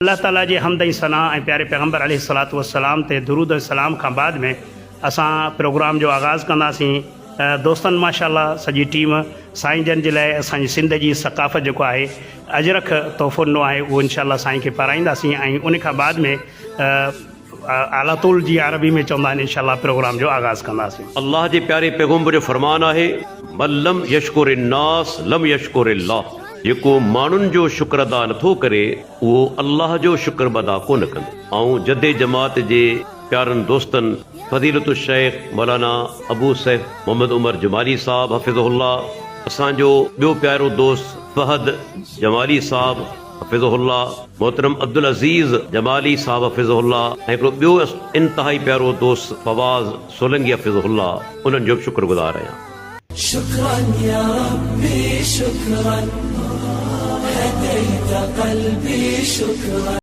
अल्लाह ताला जे हमद ऐं सना ऐं प्यारे पैगम्बर अलैहिस्सलातु वस्सलाम ते दुरूद सलाम खां बाद में असां प्रोग्राम जो आगाज़ कंदासीं। दोस्तनि माशाअल्लाह सॼी टीम साईं जन जे लाइ असांजी सिंध जी सक़ाफ़त जेको आहे अजरख तोहफ़ो ॾिनो आहे उहो इंशाअल्लाह साईं खे पाराईंदासीं ऐं उन खां बाद में आलातुल जी अरबी में चवंदा आहिनि इंशाअल्लाह प्रोग्राम जो आगाज़ कंदासीं। अल्लाह जे प्यारे पैगम्बर जो फरमान आहे मल्लम यशकुर नास लम यशकुर अल्लाह। जेको माण्हुनि जो शुक्र अदा नथो करे उहो अल्लाह जो शुक्र अदा कोन कंदो। ऐं जदे जमात जे प्यारनि दोस्तनि फज़ीलतु शेख मौलाना अबू सैफ मोहम्मद उमर जमाली साहब हफ़िज़हुल्लाह, असांजो ॿियो प्यारो दोस्त फहद जमाली साहब हफ़िज़हुल्लाह, मोहतरम अब्दुल अज़ीज़ जमाली साहब हफ़िज़हुल्लाह ऐं हिकिड़ो ॿियो इंतहाई प्यारो दोस्त फवाज़ सोलंगी हफ़िज़हुल्लाह, उन्हनि जो बि शुक्रगुज़ार आहियां। शुक्रन या रब्बी शुक्रन हदैत क़ल्बी शुक्रन।